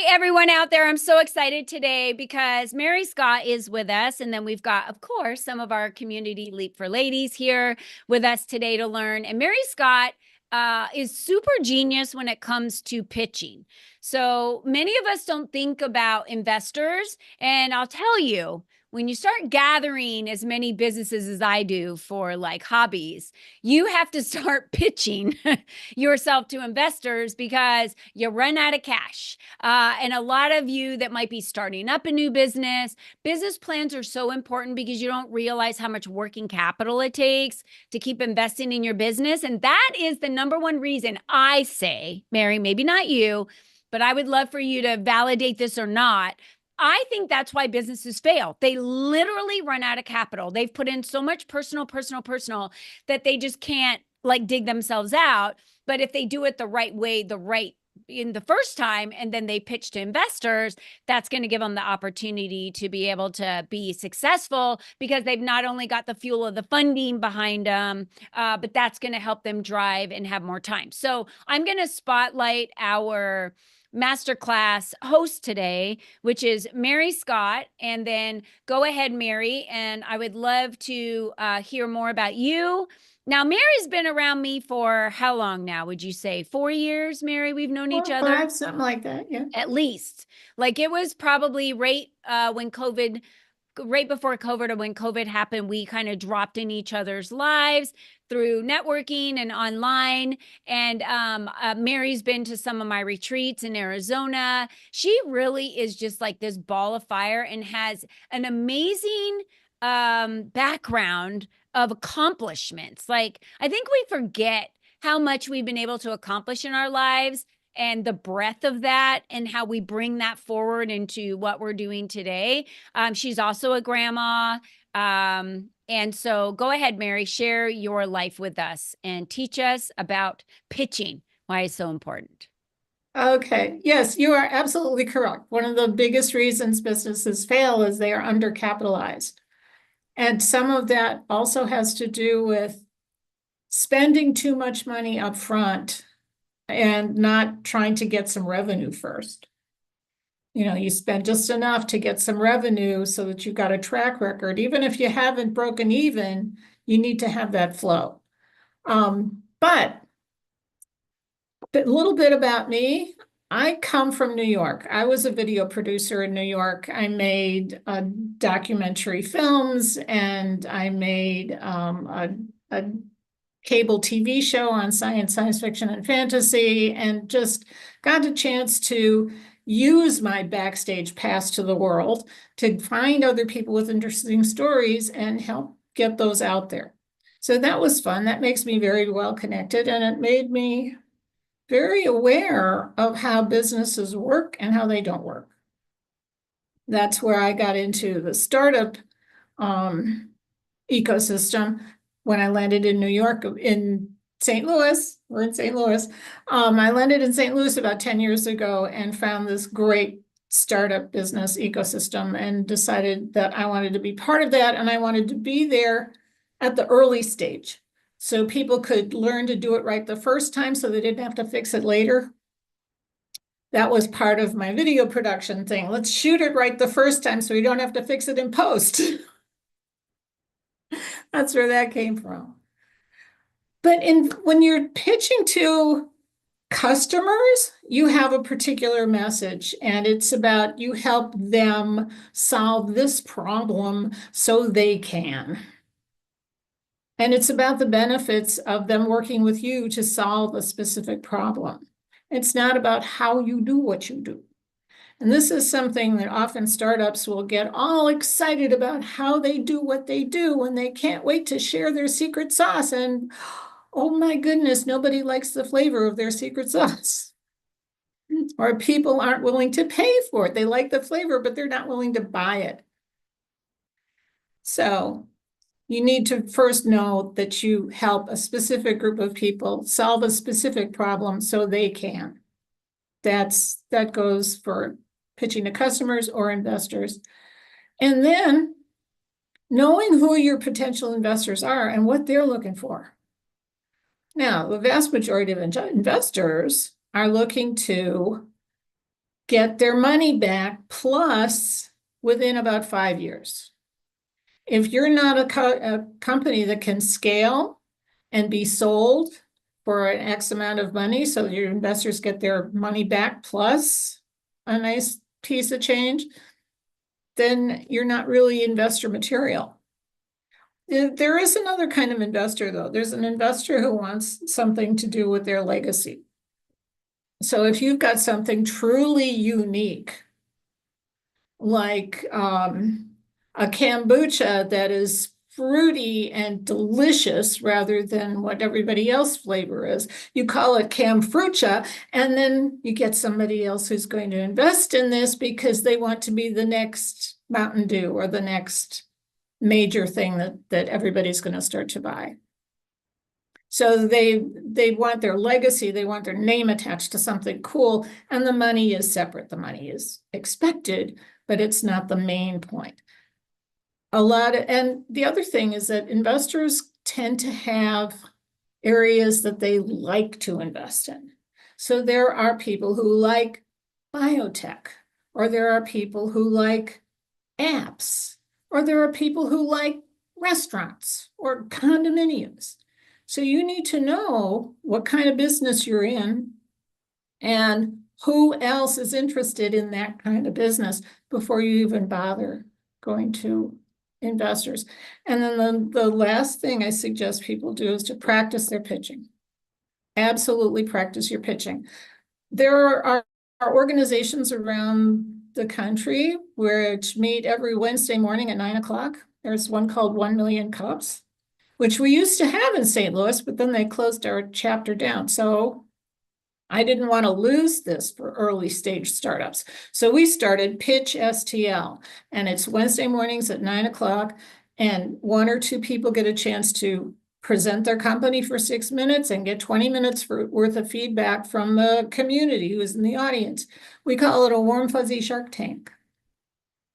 Hi, everyone out there. I'm so excited today because Mary Scott is with us. And then we've got, of course, some of our community Leap for Ladies here with us today to learn. And Mary Scott is super genius when it comes to pitching. So many of us don't think about investors. And I'll tell you, when you start gathering as many businesses as I do for like hobbies, you have to start pitching yourself to investors because you run out of cash. And a lot of you that might be starting up a new business plans are so important because you don't realize how much working capital it takes to keep investing in your business. And that is the number one reason I say, Mary, maybe not you, but I would love for you to validate this or not. I think that's why businesses fail. They literally run out of capital. They've put in so much personal that they just can't like dig themselves out. But if they do it the right way, in the first time, and then they pitch to investors, that's going to give them the opportunity to be able to be successful because they've not only got the fuel of the funding behind them, but that's going to help them drive and have more time. So I'm going to spotlight our masterclass host today, which is Mary Scott. And then go ahead, Mary, and I would love to hear more about you. Now, Mary's been around me for how long now, would you say? 4 years, Mary, we've known each 4 or other? 5, something like that. Yeah. At least. Like it was probably right before COVID or when COVID happened, we kind of dropped in each other's lives through networking and online. And Mary's been to some of my retreats in Arizona. She really is just like this ball of fire and has an amazing background of accomplishments. Like, I think we forget how much we've been able to accomplish in our lives and the breadth of that and how we bring that forward into what we're doing today. She's also a grandma. And so go ahead, Mary, share your life with us and teach us about pitching, why it's so important. Okay. Yes, you are absolutely correct. One of the biggest reasons businesses fail is they are undercapitalized. And some of that also has to do with spending too much money up front and not trying to get some revenue first. You spend just enough to get some revenue so that you've got a track record. Even if you haven't broken even, you need to have that flow. But a little bit about me. I come from New York. I was a video producer in New York. I made documentary films and I made a cable TV show on science fiction, and fantasy, and just got a chance to use my backstage pass to the world to find other people with interesting stories and help get those out there. So that was fun. That makes me very well connected, and it made me very aware of how businesses work and how they don't work. That's where I got into the startup ecosystem when I landed in New York, in St. Louis. We're in St. Louis. I landed in St. Louis about 10 years ago and found this great startup business ecosystem and decided that I wanted to be part of that, and I wanted to be there at the early stage so people could learn to do it right the first time so they didn't have to fix it later. That was part of my video production thing. Let's shoot it right the first time so we don't have to fix it in post. That's where that came from. But when you're pitching to customers, you have a particular message, and it's about you help them solve this problem so they can. And it's about the benefits of them working with you to solve a specific problem. It's not about how you do what you do. And this is something that often startups will get all excited about how they do what they do, and they can't wait to share their secret sauce. And oh my goodness, nobody likes the flavor of their secret sauce. Or people aren't willing to pay for it. They like the flavor, but they're not willing to buy it. So you need to first know that you help a specific group of people solve a specific problem so they can. That goes for pitching to customers or investors. And then knowing who your potential investors are and what they're looking for. Now, the vast majority of investors are looking to get their money back plus within about 5 years. If you're not a company that can scale and be sold for an X amount of money, so your investors get their money back plus a nice piece of change, then you're not really investor material. There is another kind of investor, though. There's an investor who wants something to do with their legacy. So if you've got something truly unique, like a kombucha that is fruity and delicious rather than what everybody else flavor is, you call it kombucha, and then you get somebody else who's going to invest in this because they want to be the next Mountain Dew or the next major thing that everybody's going to start to buy. So they want their legacy, they want their name attached to something cool, and the money is separate. The money is expected, but it's not the main point. And the other thing is that investors tend to have areas that they like to invest in. So there are people who like biotech, or there are people who like apps, or there are people who like restaurants or condominiums. So you need to know what kind of business you're in and who else is interested in that kind of business before you even bother going to investors. And then the last thing I suggest people do is to practice their pitching. Absolutely practice your pitching. There are organizations around the country which meet every Wednesday morning at 9 o'clock. There's one called 1 Million Cups, which we used to have in St. Louis, but then they closed our chapter down. So I didn't want to lose this for early stage startups. So we started Pitch STL, and it's Wednesday mornings at 9 o'clock, and one or two people get a chance to present their company for 6 minutes and get 20 minutes worth of feedback from the community who is in the audience. We call it a warm, fuzzy Shark Tank.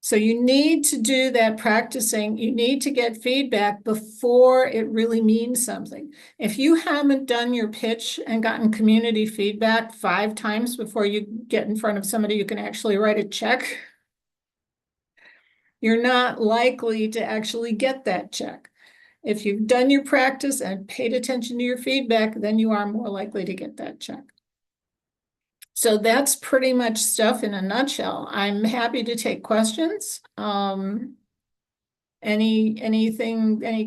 So you need to do that practicing. You need to get feedback before it really means something. If you haven't done your pitch and gotten community feedback 5 times before you get in front of somebody you can actually write a check, you're not likely to actually get that check. If you've done your practice and paid attention to your feedback, then you are more likely to get that check. So that's pretty much stuff in a nutshell. I'm happy to take questions. Any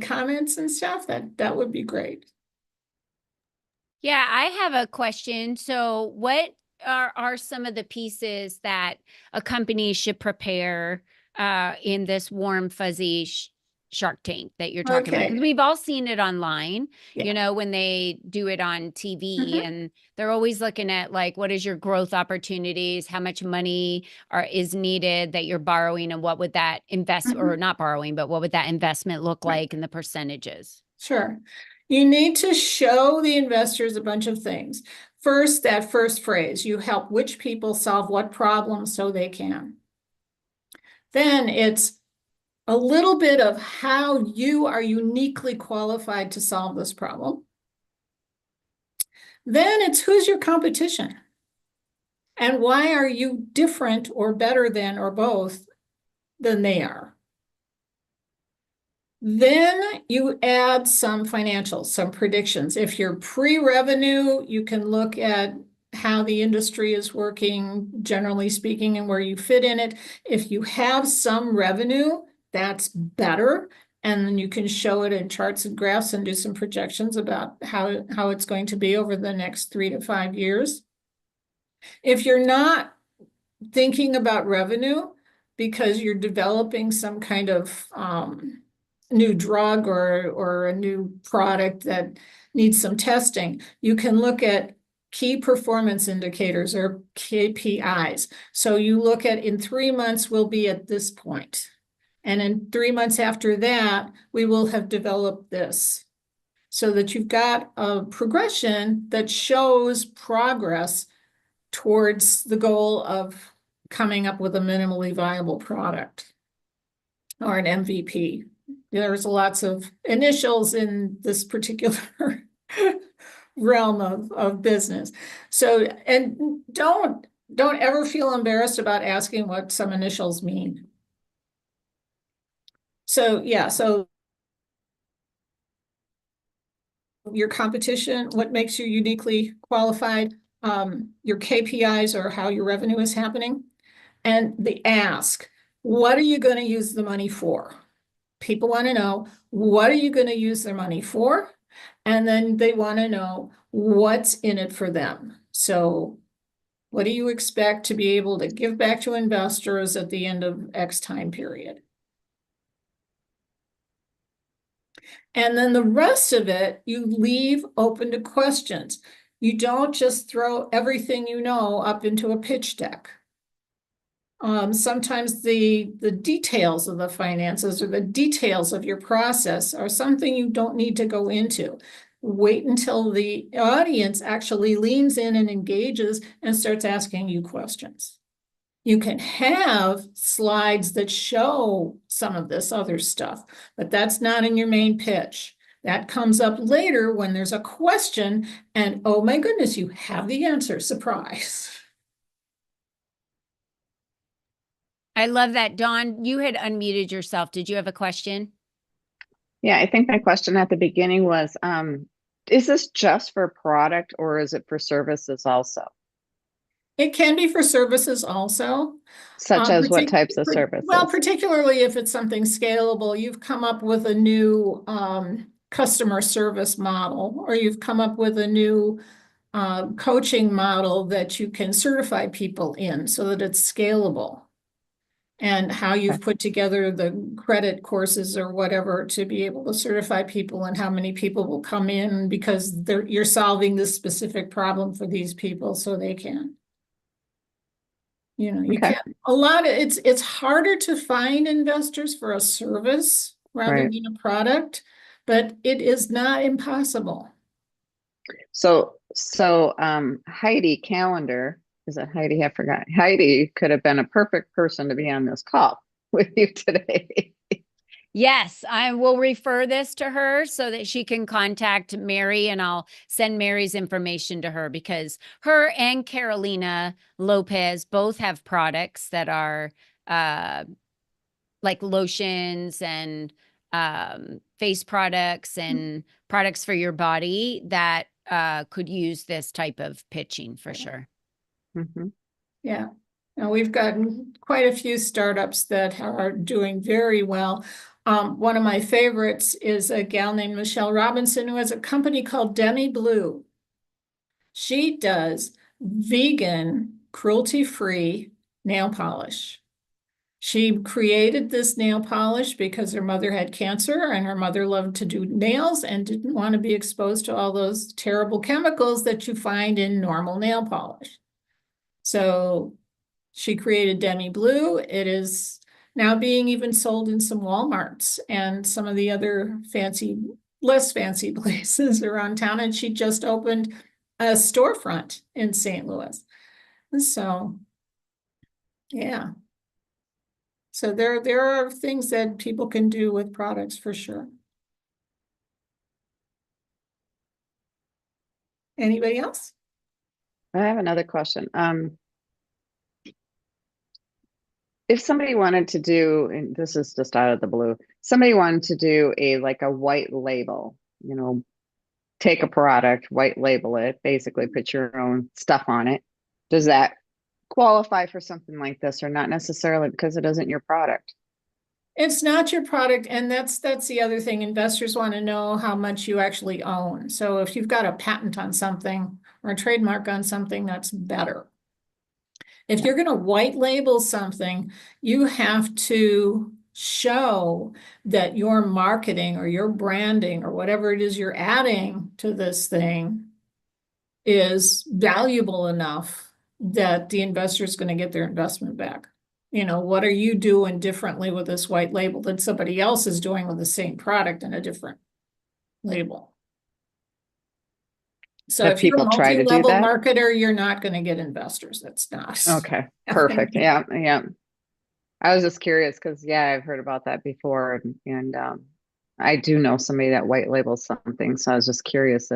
comments and stuff, that would be great. Yeah, I have a question. So what are some of the pieces that a company should prepare in this warm, fuzzy Shark Tank that you're talking about? Okay. Because we've all seen it online, Yeah. when they do it on TV, and they're always looking at like, what is your growth opportunities? How much money is needed that you're borrowing, and what would that or not borrowing, but what would that investment look like in the percentages? Sure. You need to show the investors a bunch of things. First, that first phrase, you help which people solve what problems so they can. Then it's a little bit of how you are uniquely qualified to solve this problem. Then it's who's your competition and why are you different or better than or both than they are. Then you add some financials, some predictions. If you're pre-revenue, you can look at how the industry is working, generally speaking, and where you fit in it. If you have some revenue, that's better. And then you can show it in charts and graphs and do some projections about how it's going to be over the next 3 to 5 years. If you're not thinking about revenue because you're developing some kind of new drug or a new product that needs some testing, you can look at key performance indicators or KPIs. So you look at in 3 months, we'll be at this point. And in 3 months after that, we will have developed this. So that you've got a progression that shows progress towards the goal of coming up with a minimally viable product or an MVP. There's lots of initials in this particular realm of business. So, and don't don't ever feel embarrassed about asking what some initials mean. So yeah, so your competition, what makes you uniquely qualified, your KPIs or how your revenue is happening, and the ask, what are you going to use the money for? People want to know, what are you going to use their money for? And then they want to know what's in it for them. So what do you expect to be able to give back to investors at the end of X time period? And then the rest of it, you leave open to questions. You don't just throw everything you know up into a pitch deck. Sometimes the details of the finances or the details of your process are something you don't need to go into. Wait until the audience actually leans in and engages and starts asking you questions. You can have slides that show some of this other stuff, but that's not in your main pitch. That comes up later when there's a question and oh my goodness, you have the answer, surprise. I love that. Dawn, you had unmuted yourself. Did you have a question? Yeah, I think my question at the beginning was, is this just for product or is it for services also? It can be for services also. Such as what types of Well, services? particularly if it's something scalable, you've come up with a new customer service model, or you've come up with a new coaching model that you can certify people in so that it's scalable. And how you've put together the credit courses or whatever to be able to certify people and how many people will come in because you're solving this specific problem for these people so they can. You know, you Okay, can't, it's harder to find investors for a service rather right. than a product, but it is not impossible. So Heidi Calendar, is it Heidi? I forgot. Heidi could have been a perfect person to be on this call with you today. Yes, I will refer this to her so that she can contact Mary, and I'll send Mary's information to her because her and Carolina Lopez both have products that are like lotions and face products and products for your body that could use this type of pitching for sure. Mhm. Yeah. Now we've gotten quite a few startups that are doing very well. One of my favorites is a gal named Michelle Robinson who has a company called Demi Blue. She does vegan, cruelty-free nail polish. She created this nail polish because her mother had cancer and her mother loved to do nails and didn't want to be exposed to all those terrible chemicals that you find in normal nail polish. So she created Demi Blue. It is now being even sold in some Walmarts and some of the other less fancy places around town. And she just opened a storefront in St. Louis. So, yeah. So there are things that people can do with products for sure. Anybody else? I have another question. If somebody wanted to do, and this is just out of the blue, somebody wanted to do a white label, take a product, white label it, basically put your own stuff on it. Does that qualify for something like this or not necessarily because it isn't your product? It's not your product, and that's the other thing. Investors want to know how much you actually own. So if you've got a patent on something or a trademark on something, that's better. If you're going to white label something, you have to show that your marketing or your branding or whatever it is you're adding to this thing is valuable enough that the investor is going to get their investment back. You know, what are you doing differently with this white label than somebody else is doing with the same product and a different label? So Have if you're a people try to do multi-level that? marketer, you're not going to get investors. That's not Okay, happening. perfect. Yeah, yeah. I was just curious because yeah, I've heard about that before, and I do know somebody that white labels something, so I was just curious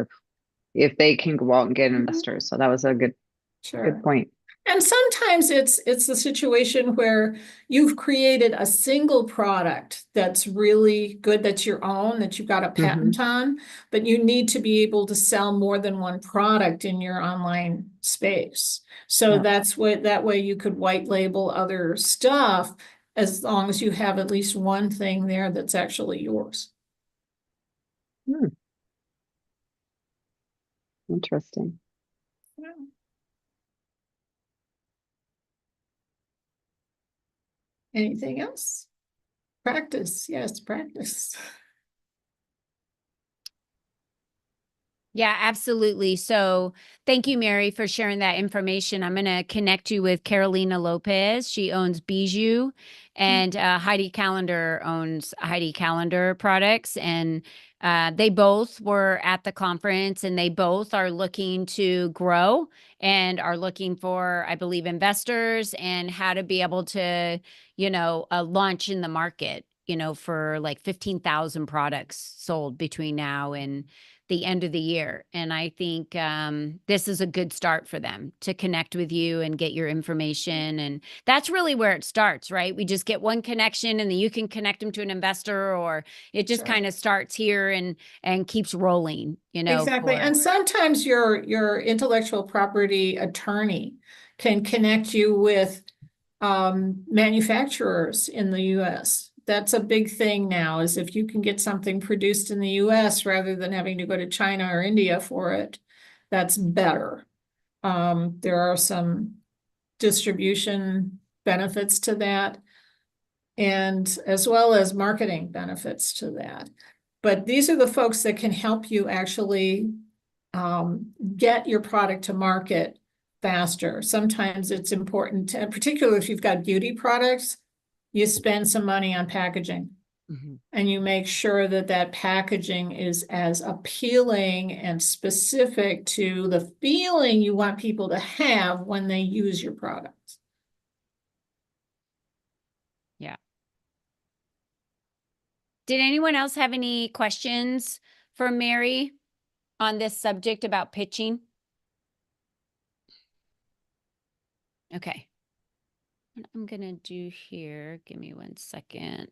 if they can go out and get Mhm. investors. So that was a good Sure. point. And sometimes it's a situation where you've created a single product that's really good, that's your own, that you've got a patent on, but you need to be able to sell more than one product in your online space. So Yeah. that's what, that way you could white label other stuff as long as you have at least one thing there that's actually yours. Hmm, interesting. Anything else? Practice, yes, practice. Yeah, absolutely. So thank you, Mary, for sharing that information. I'm going to connect you with Carolina Lopez. She owns Bijou, and Heidi Calendar owns Heidi Calendar products. And they both were at the conference, and they both are looking to grow and are looking for, I believe, investors and how to be able to, launch in the market, for like 15,000 products sold between now and the end of the year. And I think this is a good start for them to connect with you and get your information. And that's really where it starts, right? We just get one connection and then you can connect them to an investor, or it just Sure. kind of starts here and keeps rolling, Exactly. And sometimes your intellectual property attorney can connect you with manufacturers in the US. That's a big thing now, is if you can get something produced in the US rather than having to go to China or India for it, that's better. There are some distribution benefits to that, and as well as marketing benefits to that. But these are the folks that can help you actually get your product to market faster. Sometimes it's important, to, particularly if you've got beauty products, you spend some money on packaging. And you make sure that that packaging is as appealing and specific to the feeling you want people to have when they use your products. Yeah. Did anyone else have any questions for Mary on this subject about pitching? Okay. What I'm going to do here, give me 1 second.